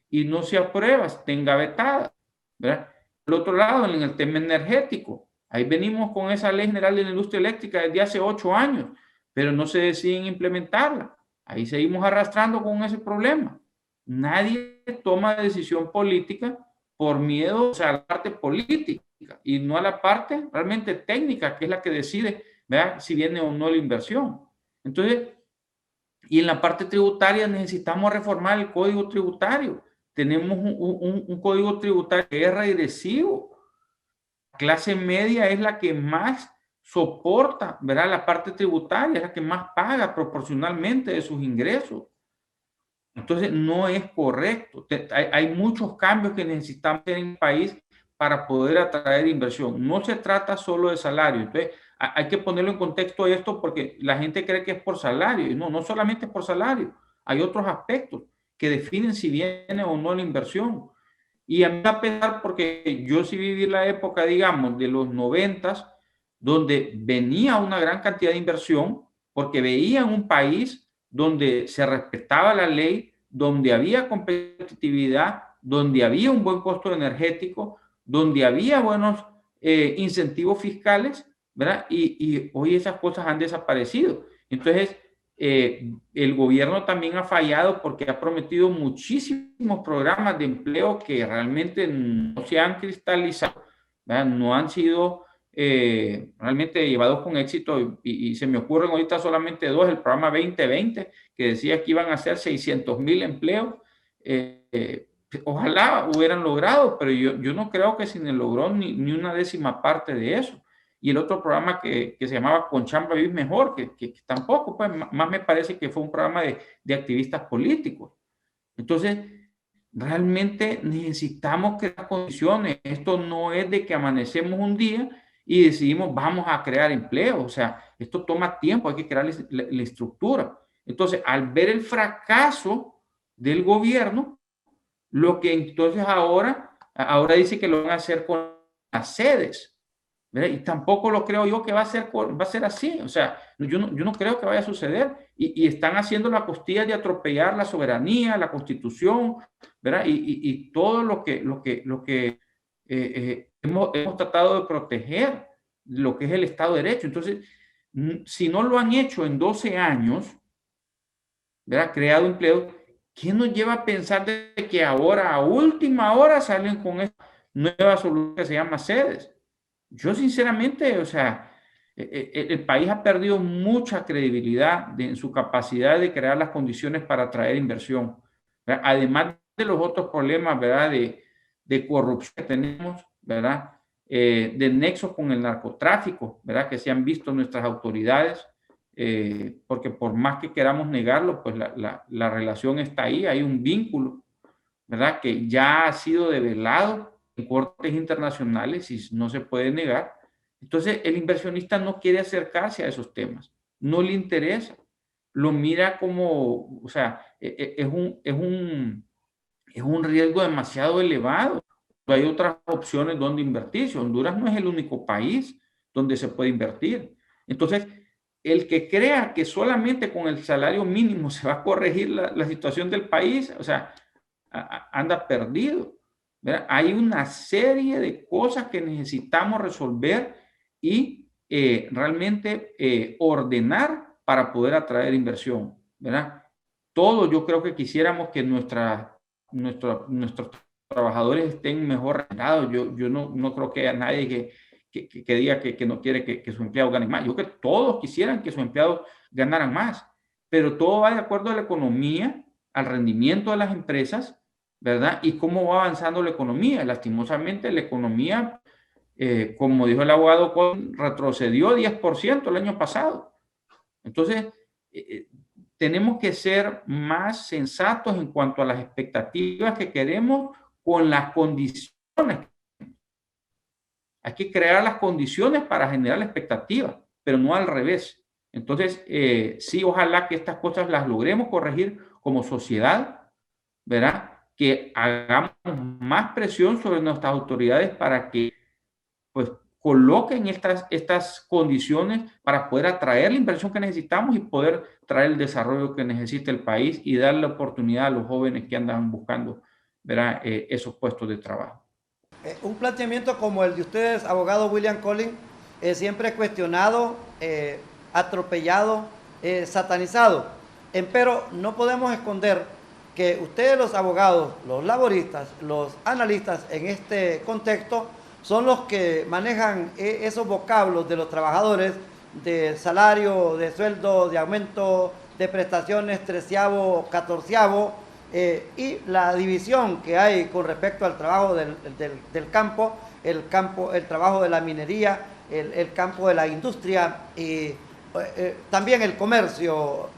Y no se aprueba, tenga vetada, ¿verdad? Por otro lado, en el tema energético, ahí venimos con esa ley general de la industria eléctrica desde hace 8 años, pero no se deciden implementarla. Ahí seguimos arrastrando con ese problema. Nadie toma decisión política por miedo, o sea, a la parte política y no a la parte realmente técnica, que es la que decide, ¿verdad?, si viene o no la inversión. Entonces, y en la parte tributaria necesitamos reformar el código tributario. Tenemos un código tributario que es regresivo. La clase media es la que más soporta, ¿verdad?, la parte tributaria, es la que más paga proporcionalmente de sus ingresos. Entonces, no es correcto. Hay muchos cambios que necesitamos en el país para poder atraer inversión. No se trata solo de salario. Entonces, hay que ponerlo en contexto esto porque la gente cree que es por salario. Y no solamente es por salario. Hay otros aspectos que definen si viene o no la inversión. Y a mí me da pesar porque yo sí viví la época, digamos, de los 90s, donde venía una gran cantidad de inversión porque veía un país donde se respetaba la ley, donde había competitividad, donde había un buen costo energético, donde había buenos incentivos fiscales, ¿verdad? Y hoy esas cosas han desaparecido. Entonces, el gobierno también ha fallado porque ha prometido muchísimos programas de empleo que realmente no se han cristalizado, ¿verdad? No han sido realmente llevados con éxito y se me ocurren ahorita solamente 2, el programa 2020 que decía que iban a ser 600,000 empleos, ojalá hubieran logrado, pero yo no creo que se logró ni una décima parte de eso. Y el otro programa que se llamaba Con Chamba Vivir Mejor, que tampoco, pues más me parece que fue un programa de activistas políticos. Entonces, realmente necesitamos crear condiciones. Esto no es de que amanecemos un día y decidimos vamos a crear empleo. O sea, esto toma tiempo, hay que crear la estructura. Entonces, al ver el fracaso del gobierno, lo que entonces ahora dice que lo van a hacer con las sedes, ¿verdad? Y tampoco lo creo yo que va a ser así. O sea, yo no creo que vaya a suceder. Y están haciendo la costilla de atropellar la soberanía, la Constitución, ¿verdad? Y todo lo que hemos tratado de proteger, lo que es el Estado de Derecho. Entonces, si no lo han hecho en 12 años, ¿verdad?, creado empleo, ¿qué nos lleva a pensar de que ahora, a última hora, salen con esta nueva solución que se llama sedes? Yo sinceramente, o sea, el país ha perdido mucha credibilidad en su capacidad de crear las condiciones para atraer inversión, ¿verdad? Además de los otros problemas, ¿verdad?, de corrupción que tenemos, ¿verdad?, de nexos con el narcotráfico, ¿verdad?, que se han visto nuestras autoridades, porque por más que queramos negarlo, pues la relación está ahí, hay un vínculo, ¿verdad?, que ya ha sido develado en cortes internacionales y no se puede negar. Entonces, el inversionista no quiere acercarse a esos temas, no le interesa, lo mira como, o sea, es un riesgo demasiado elevado. Hay otras opciones donde invertir. Honduras no es el único país donde se puede invertir. Entonces, el que crea que solamente con el salario mínimo se va a corregir la situación del país, o sea, anda perdido, ¿verdad? Hay una serie de cosas que necesitamos resolver y realmente ordenar para poder atraer inversión, ¿verdad? Todos yo creo que quisiéramos que nuestros trabajadores estén mejor remunerados. Yo no creo que haya nadie que diga que no quiere que su empleado gane más. Yo creo que todos quisieran que sus empleados ganaran más, pero todo va de acuerdo a la economía, al rendimiento de las empresas, ¿verdad? Y cómo va avanzando la economía. Lastimosamente, la economía, como dijo el abogado, retrocedió 10% el año pasado. Entonces, tenemos que ser más sensatos en cuanto a las expectativas que queremos con las condiciones. Hay que crear las condiciones para generar la expectativa, pero no al revés. Entonces, sí, ojalá que estas cosas las logremos corregir como sociedad, ¿verdad? Que hagamos más presión sobre nuestras autoridades para que, pues, coloquen estas condiciones para poder atraer la inversión que necesitamos y poder traer el desarrollo que necesita el país y darle oportunidad a los jóvenes que andan buscando, ¿verdad? Esos puestos de trabajo. Un planteamiento como el de ustedes, abogado William Collins, siempre cuestionado, atropellado, satanizado. Empero no podemos esconder que ustedes, los abogados, los laboristas, los analistas en este contexto, son los que manejan esos vocablos de los trabajadores de salario, de sueldo, de aumento, de prestaciones, 13avo, 14avo, y la división que hay con respecto al trabajo del campo, el trabajo de la minería, el campo de la industria y también el comercio.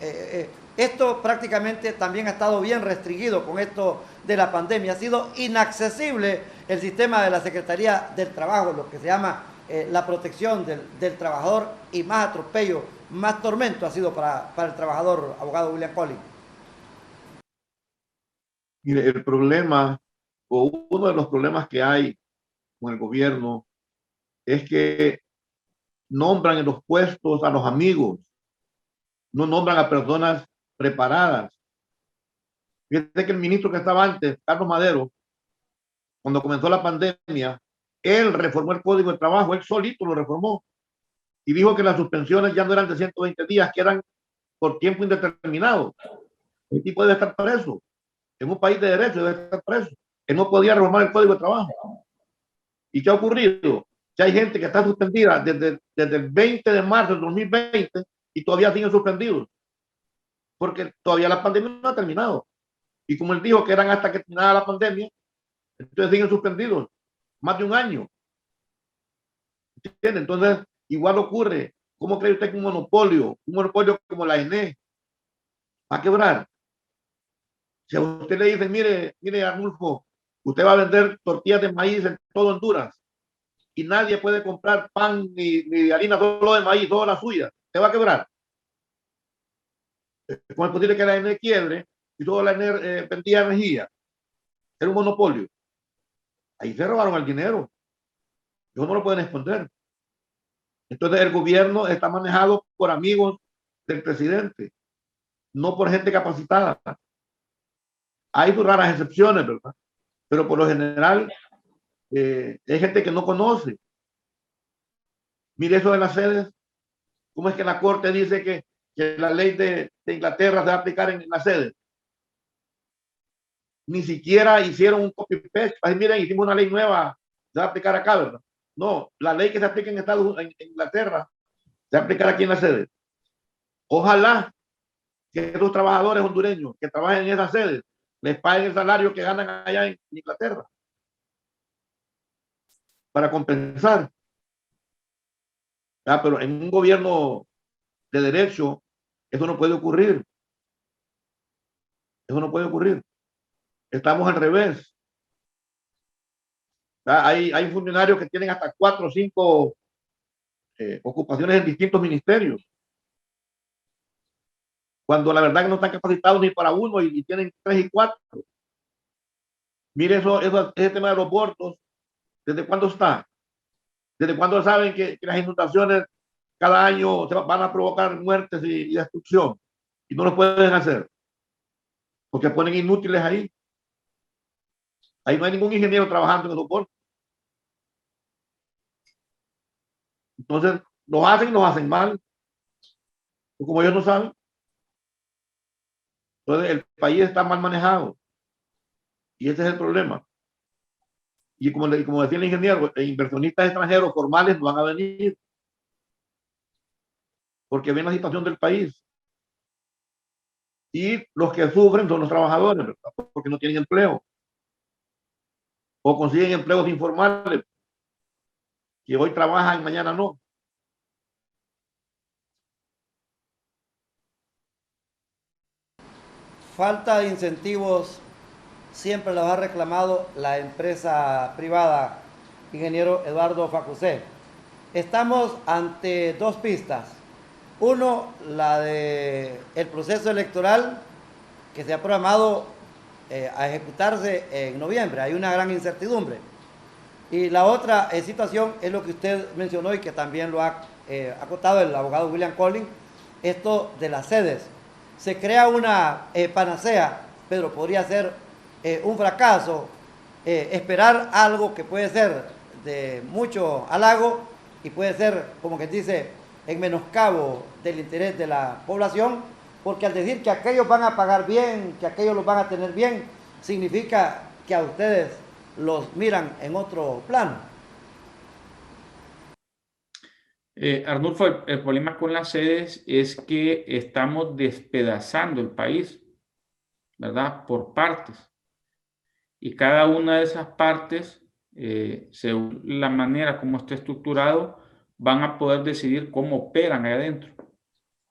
Esto prácticamente también ha estado bien restringido con esto de la pandemia. Ha sido inaccesible el sistema de la Secretaría del Trabajo, lo que se llama la protección del trabajador, y más atropello, más tormento ha sido para el trabajador, abogado William Collins. Mire, el problema, o uno de los problemas que hay con el gobierno, es que nombran en los puestos a los amigos, no nombran a personas preparadas. Fíjate que el ministro que estaba antes, Carlos Madero, cuando comenzó la pandemia, él reformó el Código de Trabajo, él solito lo reformó, y dijo que las suspensiones ya no eran de 120 días, que eran por tiempo indeterminado. El tipo debe estar preso. En un país de derecho debe estar preso. Él no podía reformar el Código de Trabajo. ¿Y qué ha ocurrido? Que hay gente que está suspendida desde el 20 de marzo del 2020 y todavía siguen suspendidos. Porque todavía la pandemia no ha terminado. Y como él dijo que eran hasta que terminara la pandemia, entonces siguen suspendidos más de un año. ¿Entiende? Entonces, igual ocurre. ¿Cómo cree usted que un monopolio como la ENE va a quebrar? Si a usted le dicen, mire, Arnulfo, usted va a vender tortillas de maíz en todo Honduras y nadie puede comprar pan ni harina, solo de maíz, toda la suya, ¿te va a quebrar? ¿Cómo es posible que la ENE quiebre y toda la ENE vendía energía? Era un monopolio. Ahí se robaron el dinero. Eso no lo pueden esconder. Entonces el gobierno está manejado por amigos del presidente, no por gente capacitada. Hay sus raras excepciones, ¿verdad? Pero por lo general hay gente que no conoce. Mire eso de las sedes. ¿Cómo es que la Corte dice que la ley de Inglaterra se va a aplicar en las sedes? Ni siquiera hicieron un copy-paste. Miren, hicimos una ley nueva, se va a aplicar acá, ¿verdad? No, la ley que se aplica en Inglaterra se va a aplicar aquí en la sede. Ojalá que esos trabajadores hondureños que trabajen en esas sedes les paguen el salario que ganan allá en Inglaterra para compensar. Pero en un gobierno de derecho eso no puede ocurrir. Eso no puede ocurrir. Estamos al revés. Hay funcionarios que tienen hasta 4 o 5 ocupaciones en distintos ministerios, cuando la verdad que no están capacitados ni para uno y tienen 3 y 4. Mire ese tema de los abortos, ¿desde cuándo está? ¿Desde cuándo saben que las inundaciones cada año van a provocar muertes y destrucción? Y no lo pueden hacer, porque ponen inútiles ahí. Ahí no hay ningún ingeniero trabajando en el aborto. Entonces, los hacen mal, como ellos no saben. Entonces, el país está mal manejado. Y ese es el problema. Y como decía el ingeniero, inversionistas extranjeros formales no van a venir, porque ven la situación del país. Y los que sufren son los trabajadores, ¿verdad? Porque no tienen empleo. o consiguen empleos informales que hoy trabajan y mañana no. Falta de incentivos siempre los ha reclamado la empresa privada, ingeniero Eduardo Facusé. Estamos ante dos pistas. Uno, la de el proceso electoral que se ha programado a ejecutarse en noviembre. Hay una gran incertidumbre. Y la otra situación es lo que usted mencionó y que también lo ha acotado el abogado William Collins, esto de las sedes. Se crea una panacea, pero podría ser un fracaso, esperar algo que puede ser de mucho halago y puede ser, como que dice, en menoscabo del interés de la población, porque al decir que aquellos van a pagar bien, que aquellos los van a tener bien, significa que a ustedes los miran en otro plano. Arnulfo, el problema con las sedes es que estamos despedazando el país, ¿verdad? Por partes. Y cada una de esas partes, según la manera como esté estructurado, van a poder decidir cómo operan ahí adentro.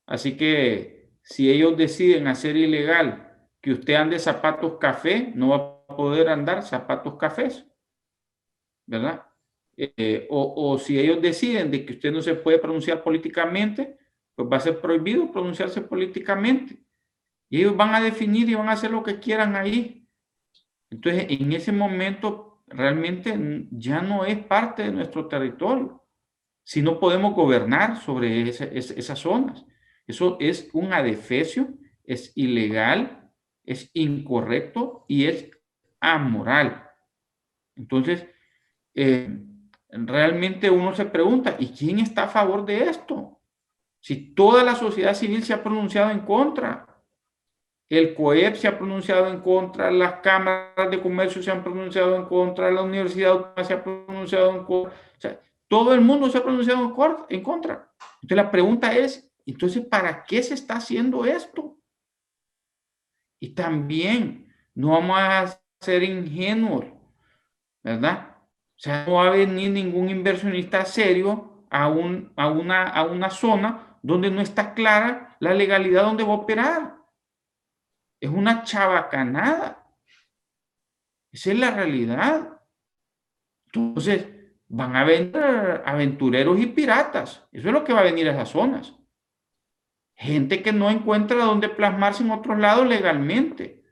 Así que si ellos deciden hacer ilegal que usted ande zapatos café, no va a poder andar zapatos cafés, ¿verdad? O si ellos deciden de que usted no se puede pronunciar políticamente, pues va a ser prohibido pronunciarse políticamente. Y ellos van a definir y van a hacer lo que quieran ahí. Entonces, en ese momento, realmente ya no es parte de nuestro territorio. Si no podemos gobernar sobre esas zonas. Eso es un adefesio, es ilegal, es incorrecto y es amoral. Entonces, realmente uno se pregunta, ¿y quién está a favor de esto? Si toda la sociedad civil se ha pronunciado en contra, el COEP se ha pronunciado en contra, las cámaras de comercio se han pronunciado en contra, la Universidad Autónoma se ha pronunciado en contra, o sea, todo el mundo se ha pronunciado en contra. Entonces la pregunta es, entonces, ¿para qué se está haciendo esto? Y también no vamos a ser ingenuos, ¿verdad? O sea, no va a venir ningún inversionista serio a una zona donde no está clara la legalidad donde va a operar. Es una chabacanada. Esa es la realidad. Entonces, van a venir aventureros y piratas. Eso es lo que va a venir a esas zonas. Gente que no encuentra dónde plasmarse en otros lados legalmente.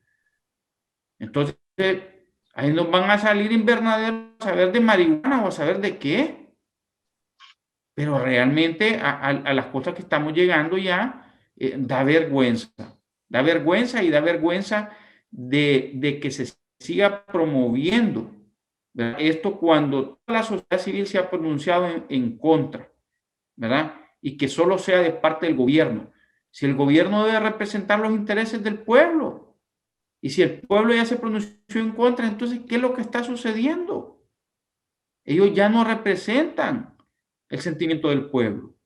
Entonces, ahí nos van a salir invernaderos a saber de marihuana o a saber de qué. Pero realmente a las cosas que estamos llegando ya da vergüenza. Da vergüenza y da vergüenza de que se siga promoviendo, ¿verdad? Esto cuando toda la sociedad civil se ha pronunciado en contra, ¿verdad? Y que solo sea de parte del gobierno. Si el gobierno debe representar los intereses del pueblo, y si el pueblo ya se pronunció en contra, entonces, ¿qué es lo que está sucediendo? Ellos ya no representan el sentimiento del pueblo.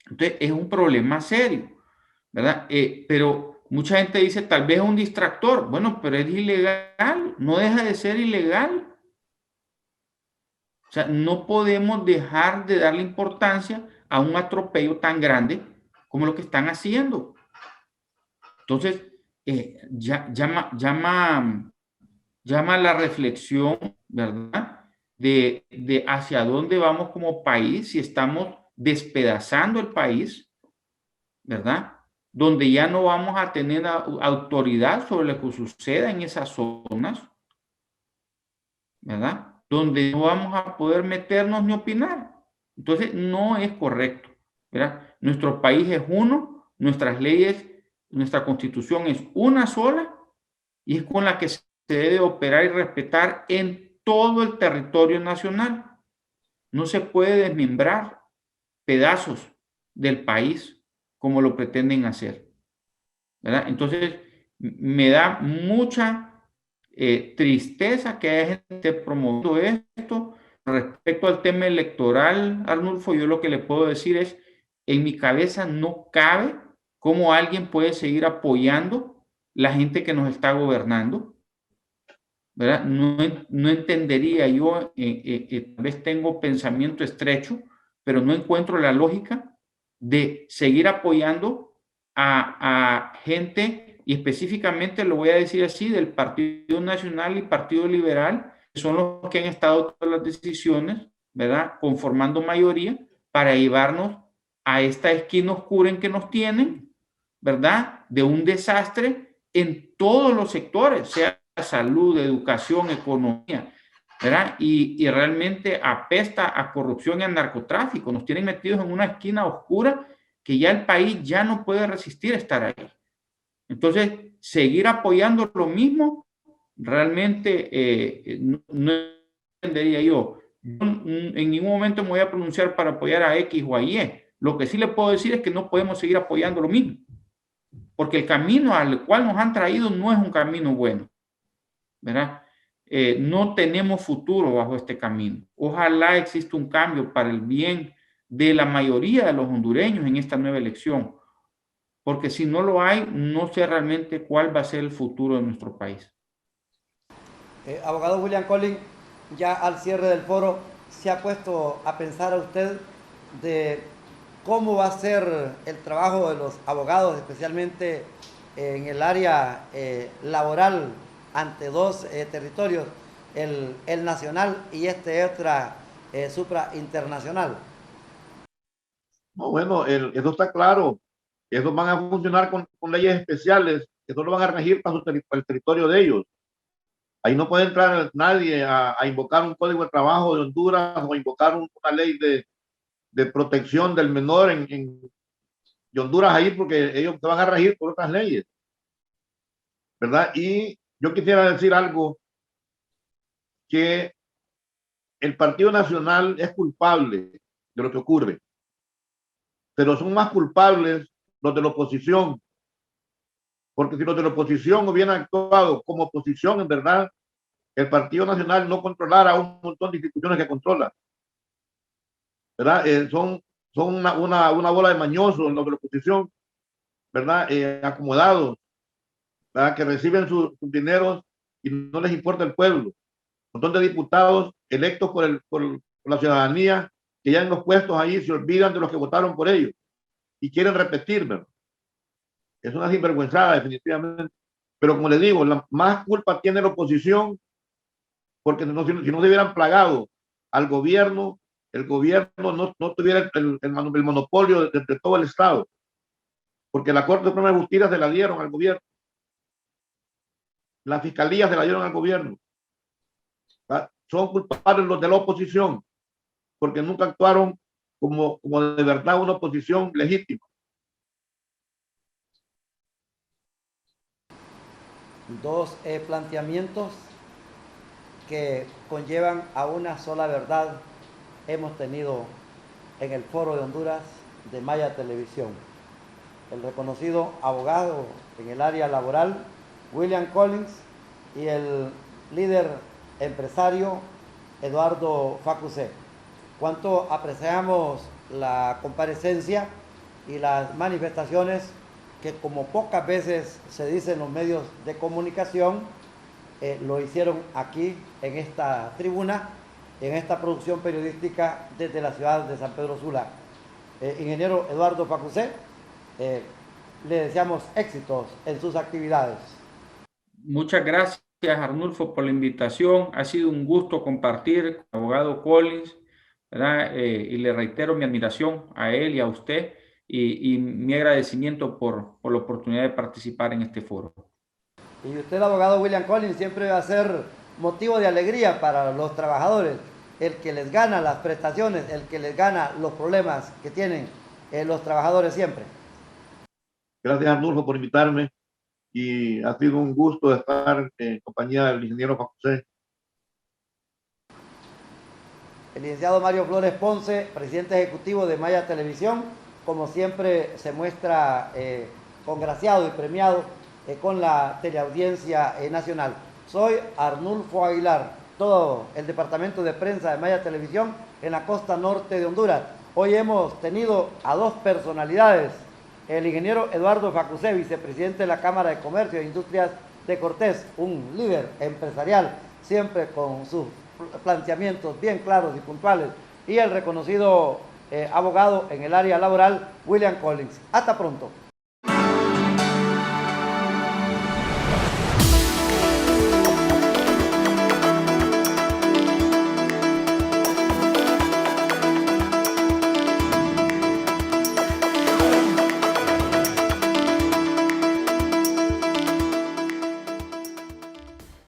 Entonces, es un problema serio, ¿verdad? Pero mucha gente dice, tal vez es un distractor. Bueno, pero es ilegal, no deja de ser ilegal. O sea, no podemos dejar de darle importancia a un atropello tan grande como lo que están haciendo. Entonces, llama la reflexión, ¿verdad? De hacia dónde vamos como país, si estamos despedazando el país, ¿verdad? Donde ya no vamos a tener autoridad sobre lo que suceda en esas zonas, ¿verdad? Donde no vamos a poder meternos ni opinar. Entonces, no es correcto, ¿verdad? Nuestro país es uno, nuestras leyes, nuestra constitución es una sola y es con la que se debe operar y respetar en todo el territorio nacional. No se puede desmembrar pedazos del país como lo pretenden hacer, ¿verdad? Entonces, me da mucha tristeza que haya gente promoviendo esto. Respecto al tema electoral, Arnulfo, yo lo que le puedo decir es, en mi cabeza no cabe cómo alguien puede seguir apoyando la gente que nos está gobernando, ¿verdad? No entendería yo, tal vez tengo pensamiento estrecho, pero no encuentro la lógica de seguir apoyando a gente, y específicamente lo voy a decir así, del Partido Nacional y Partido Liberal, que son los que han estado todas las decisiones, ¿verdad? Conformando mayoría para llevarnos a esta esquina oscura en que nos tienen, ¿verdad? De un desastre en todos los sectores, sea salud, educación, economía, ¿verdad? Y realmente apesta a corrupción y a narcotráfico. Nos tienen metidos en una esquina oscura que ya el país ya no puede resistir estar ahí. Entonces, seguir apoyando lo mismo, realmente no entendería yo. Yo en ningún momento me voy a pronunciar para apoyar a X o a Y. Lo que sí le puedo decir es que no podemos seguir apoyando lo mismo, porque el camino al cual nos han traído no es un camino bueno, ¿verdad? No tenemos futuro bajo este camino. Ojalá exista un cambio para el bien de la mayoría de los hondureños en esta nueva elección, porque si no lo hay, no sé realmente cuál va a ser el futuro de nuestro país. Abogado William Collins, ya al cierre del foro, ¿se ha puesto a pensar a usted de cómo va a ser el trabajo de los abogados, especialmente en el área laboral, ante dos territorios, el nacional y este otra supra-internacional? No, bueno, eso está claro. Esos van a funcionar con leyes especiales que solo van a regir para el territorio de ellos. Ahí no puede entrar nadie a invocar un código de trabajo de Honduras o invocar una ley de protección del menor de Honduras ahí, porque ellos se van a regir por otras leyes, ¿verdad? Y yo quisiera decir algo, que el Partido Nacional es culpable de lo que ocurre, pero son más culpables los de la oposición, porque si los de la oposición hubieran actuado como oposición, en verdad, el Partido Nacional no controlara un montón de instituciones que controla, ¿verdad? Son una bola de mañosos los de la oposición, ¿verdad? Acomodados, ¿verdad? Que reciben sus dineros y no les importa el pueblo. Un montón de diputados electos por la ciudadanía que ya en los puestos ahí se olvidan de los que votaron por ellos y quieren repetir, ¿verdad? Es una sinvergüenzada, definitivamente. Pero como les digo, la más culpa tiene la oposición, porque si no se hubieran plagado al gobierno, el gobierno no tuviera el monopolio de todo el Estado, porque la Corte Suprema de Justicia se la dieron al gobierno, la Fiscalía se la dieron al gobierno. ¿Verdad? Son culpables los de la oposición, porque nunca actuaron como de verdad una oposición legítima. Dos planteamientos que conllevan a una sola verdad hemos tenido en el Foro de Honduras de Maya Televisión. El reconocido abogado en el área laboral, William Collins, y el líder empresario, Eduardo Facusé. Cuánto apreciamos la comparecencia y las manifestaciones que, como pocas veces se dice en los medios de comunicación, lo hicieron aquí en esta tribuna, en esta producción periodística desde la ciudad de San Pedro Sula. Ingeniero Eduardo Facusé, le deseamos éxitos en sus actividades. Muchas gracias, Arnulfo, por la invitación. Ha sido un gusto compartir con el abogado Collins, ¿verdad? Y le reitero mi admiración a él y a usted, y mi agradecimiento por la oportunidad de participar en este foro. Y usted, abogado William Collins, siempre va a ser motivo de alegría para los trabajadores, el que les gana las prestaciones, el que les gana los problemas que tienen los trabajadores siempre. Gracias, Arnulfo, por invitarme, y ha sido un gusto estar en compañía del ingeniero José. El licenciado Mario Flores Ponce, presidente ejecutivo de Maya Televisión, como siempre se muestra congraciado y premiado con la teleaudiencia nacional. Soy Arnulfo Aguilar, todo el departamento de prensa de Maya Televisión en la costa norte de Honduras. Hoy hemos tenido a dos personalidades, el ingeniero Eduardo Facusé, vicepresidente de la Cámara de Comercio e Industrias de Cortés, un líder empresarial, siempre con sus planteamientos bien claros y puntuales, y el reconocido abogado en el área laboral, William Collins. Hasta pronto.